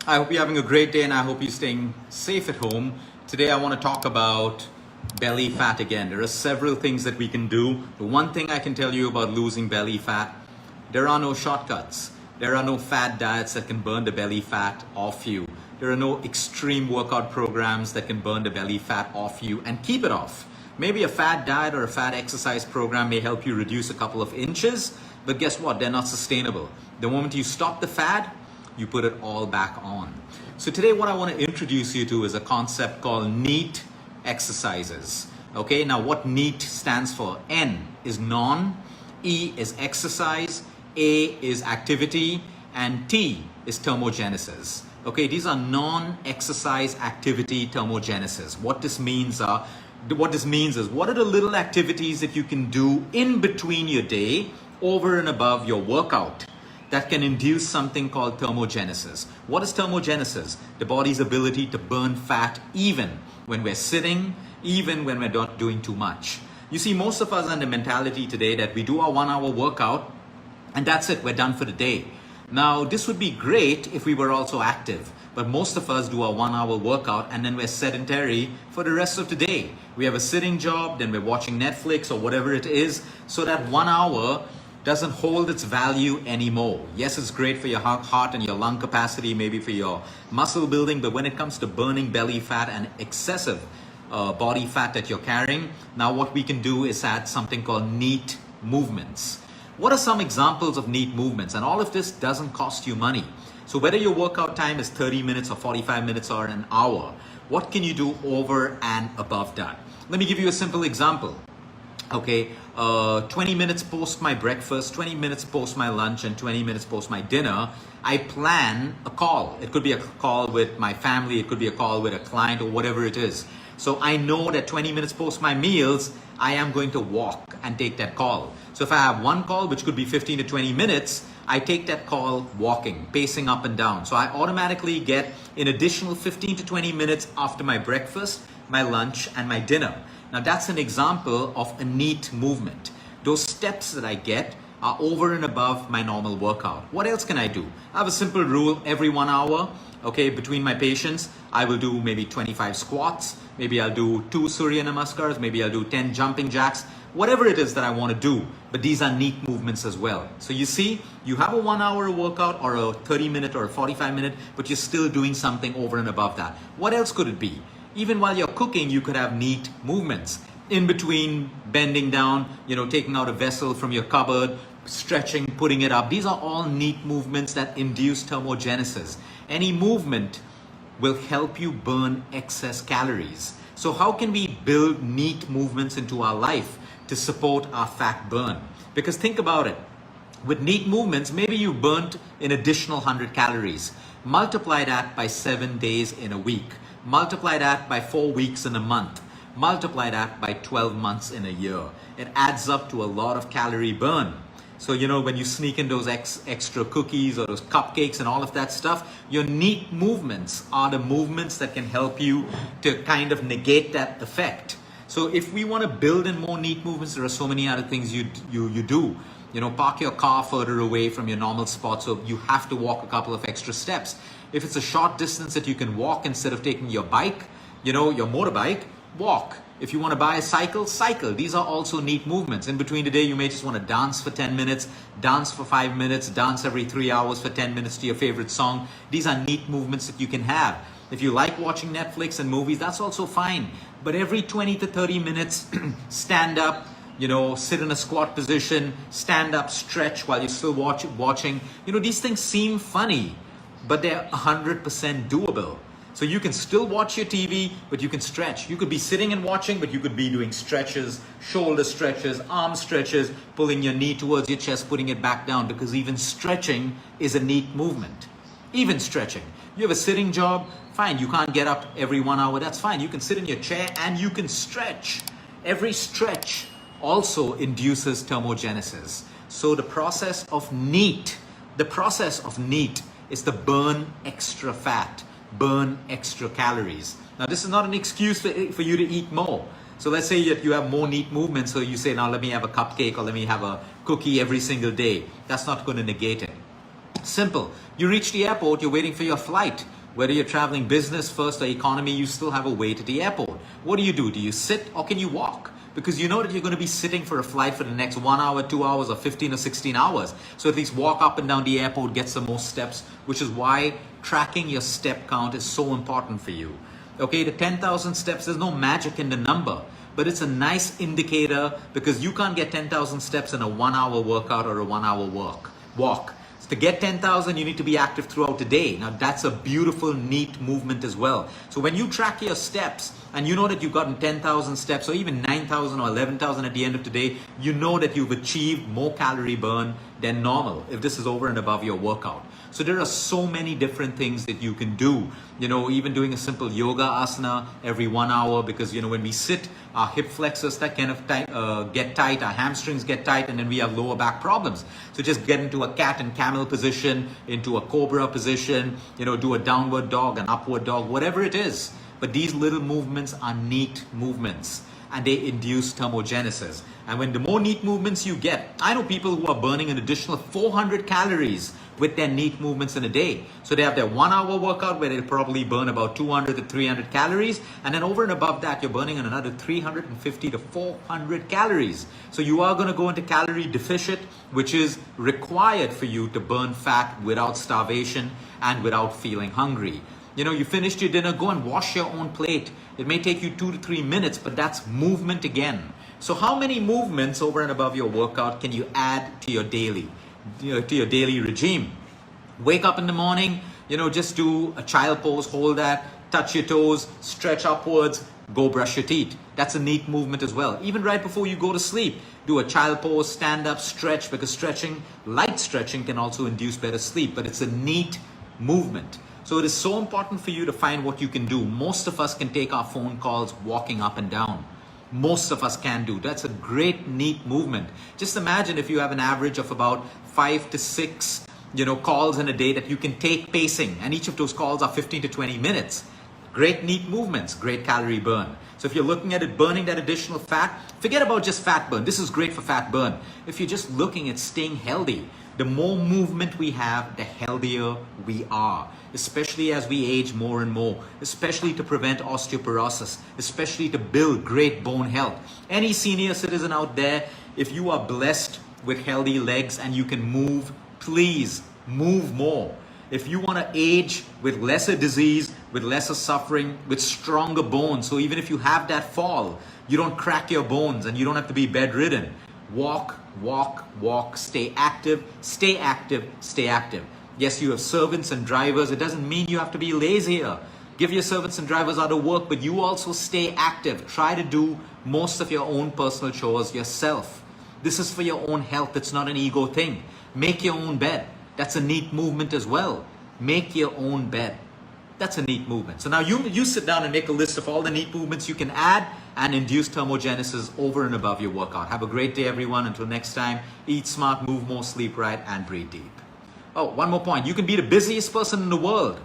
I hope you're having a great day and I hope you're staying safe at home. Today I want to talk about belly fat again. There are several things that we can do. The one thing I can tell you about losing belly fat, there are no shortcuts. There are no fad diets that can burn the belly fat off you. There are no extreme workout programs that can burn the belly fat off you and keep it off. Maybe a fad diet or a fad exercise program may help you reduce a couple of inches, but guess what? They're not sustainable. The moment you stop the fad, you put it all back on. So today what I want to introduce you to is a concept called NEAT exercises. Okay, now what NEAT stands for? N is non, E is exercise, A is activity, and T is thermogenesis. Okay, these are non-exercise activity thermogenesis. What this means is what are the little activities that you can do in between your day over and above your workout that can induce something called thermogenesis. What is thermogenesis? The body's ability to burn fat even when we're sitting, even when we're not doing too much. You see, most of us are in the mentality today that we do our 1 hour workout and that's it, we're done for the day. Now, this would be great if we were also active, but most of us do our 1 hour workout and then we're sedentary for the rest of the day. We have a sitting job, then we're watching Netflix or whatever it is, so that 1 hour doesn't hold its value anymore. Yes, it's great for your heart and your lung capacity, maybe for your muscle building, but when it comes to burning belly fat and excessive body fat that you're carrying, now what we can do is add something called NEAT movements. What are some examples of NEAT movements? And all of this doesn't cost you money. So whether your workout time is 30 minutes or 45 minutes or an hour, what can you do over and above that? Let me give you a simple example. Okay, 20 minutes post my breakfast, 20 minutes post my lunch, and 20 minutes post my dinner, I plan a call. It could be a call with my family, it could be a call with a client or whatever it is. So I know that 20 minutes post my meals, I am going to walk and take that call. So if I have one call, which could be 15 to 20 minutes, I take that call walking, pacing up and down. So I automatically get an additional 15 to 20 minutes after my breakfast, my lunch, and my dinner. Now that's an example of a NEAT movement. Those steps that I get are over and above my normal workout. What else can I do? I have a simple rule every 1 hour, okay, between my patients, I will do maybe 25 squats, maybe I'll do 2 Surya Namaskars, maybe I'll do 10 jumping jacks, whatever it is that I want to do, but these are NEAT movements as well. So you see, you have a 1 hour workout or a 30 minute or a 45 minute, but you're still doing something over and above that. What else could it be? Even while you're cooking, you could have NEAT movements. In between bending down, taking out a vessel from your cupboard, stretching, putting it up. These are all NEAT movements that induce thermogenesis. Any movement will help you burn excess calories. So how can we build NEAT movements into our life to support our fat burn? Because think about it. With NEAT movements, maybe you burnt an additional 100 calories. Multiply that by 7 days in a week. Multiply that by 4 weeks in a month. Multiply that by 12 months in a year. It adds up to a lot of calorie burn. So, when you sneak in those extra cookies or those cupcakes and all of that stuff, your NEAT movements are the movements that can help you to kind of negate that effect. So if we want to build in more NEAT movements, there are so many other things you do. Park your car further away from your normal spot so you have to walk a couple of extra steps. If it's a short distance that you can walk instead of taking your bike, your motorbike, walk. If you want to buy a cycle, cycle. These are also NEAT movements. In between the day, you may just want to dance for 10 minutes, dance for 5 minutes, dance every 3 hours for 10 minutes to your favorite song. These are NEAT movements that you can have. If you like watching Netflix and movies, that's also fine. But every 20 to 30 minutes, stand up, sit in a squat position, stand up, stretch while you're still watching. These things seem funny, but they're 100% doable. So you can still watch your TV, but you can stretch. You could be sitting and watching, but you could be doing stretches, shoulder stretches, arm stretches, pulling your knee towards your chest, putting it back down, because even stretching is a NEAT movement. Even stretching. You have a sitting job, fine, you can't get up every 1 hour, that's fine. You can sit in your chair and you can stretch. Every stretch also induces thermogenesis. So the process of NEAT is to burn extra fat, burn extra calories. Now this is not an excuse for you to eat more. So let's say that you have more NEAT movements, so you say, now let me have a cupcake or let me have a cookie every single day. That's not going to negate it. Simple. You reach the airport, you're waiting for your flight. Whether you're traveling business first or economy, you still have a wait at the airport. What do? Do you sit or can you walk? Because you know that you're going to be sitting for a flight for the next 1 hour, 2 hours, or 15 or 16 hours. So at least walk up and down the airport, get some more steps, which is why tracking your step count is so important for you. Okay, the 10,000 steps, there's no magic in the number, but it's a nice indicator because you can't get 10,000 steps in a 1 hour workout or a 1 hour walk. So to get 10,000, you need to be active throughout the day. Now that's a beautiful, neat movement as well. So when you track your steps and you know that you've gotten 10,000 steps or even 9,000 or 11,000 at the end of the day, you know that you've achieved more calorie burn than normal if this is over and above your workout. So there are so many different things that you can do. Even doing a simple yoga asana every 1 hour, because when we sit, our hip flexors that kind of get tight, our hamstrings get tight, and then we have lower back problems. So just get into a cat and camel position, into a cobra position, do a downward dog, an upward dog, whatever it is. But these little movements are neat movements, and they induce thermogenesis. And when the more neat movements you get, I know people who are burning an additional 400 calories with their neat movements in a day. So they have their 1 hour workout where they'll probably burn about 200 to 300 calories. And then over and above that, you're burning another 350 to 400 calories. So you are going to go into calorie deficit, which is required for you to burn fat without starvation and without feeling hungry. You finished your dinner, go and wash your own plate. It may take you 2 to 3 minutes, but that's movement again. So how many movements over and above your workout can you add to your daily regime? Wake up in the morning, just do a child pose, hold that, touch your toes, stretch upwards, go brush your teeth. That's a neat movement as well. Even right before you go to sleep, do a child pose, stand up, stretch, because light stretching can also induce better sleep, but it's a neat movement. So it is so important for you to find what you can do. Most of us can take our phone calls walking up and down. Most of us can do. That's a great, neat movement. Just imagine if you have an average of about 5 to 6, calls in a day that you can take pacing, and each of those calls are 15 to 20 minutes. Great, neat movements, great calorie burn. So if you're looking at it burning that additional fat, forget about just fat burn. This is great for fat burn. If you're just looking at staying healthy, the more movement we have, the healthier we are, especially as we age more and more, especially to prevent osteoporosis, especially to build great bone health. Any senior citizen out there, if you are blessed with healthy legs and you can move, please move more. If you want to age with lesser disease, with lesser suffering, with stronger bones, so even if you have that fall, you don't crack your bones and you don't have to be bedridden. Walk, walk, walk, stay active, stay active, stay active. Yes, you have servants and drivers. It doesn't mean you have to be lazier. Give your servants and drivers other work, but you also stay active. Try to do most of your own personal chores yourself. This is for your own health. It's not an ego thing. Make your own bed. That's a neat movement as well. Make your own bed. That's a neat movement. So now you sit down and make a list of all the neat movements you can add and induce thermogenesis over and above your workout. Have a great day, everyone. Until next time, eat smart, move more, sleep right, and breathe deep. Oh, one more point. You can be the busiest person in the world,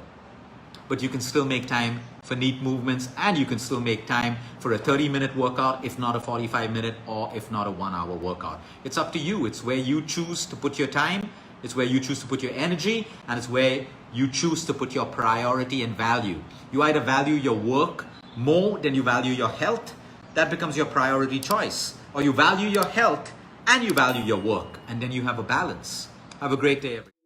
but you can still make time for neat movements, and you can still make time for a 30-minute workout, if not a 45-minute, or if not a 1 hour workout. It's up to you. It's where you choose to put your time. It's where you choose to put your energy, and it's where you choose to put your priority and value. You either value your work more than you value your health. That becomes your priority choice. Or you value your health and you value your work, and then you have a balance. Have a great day, everyone.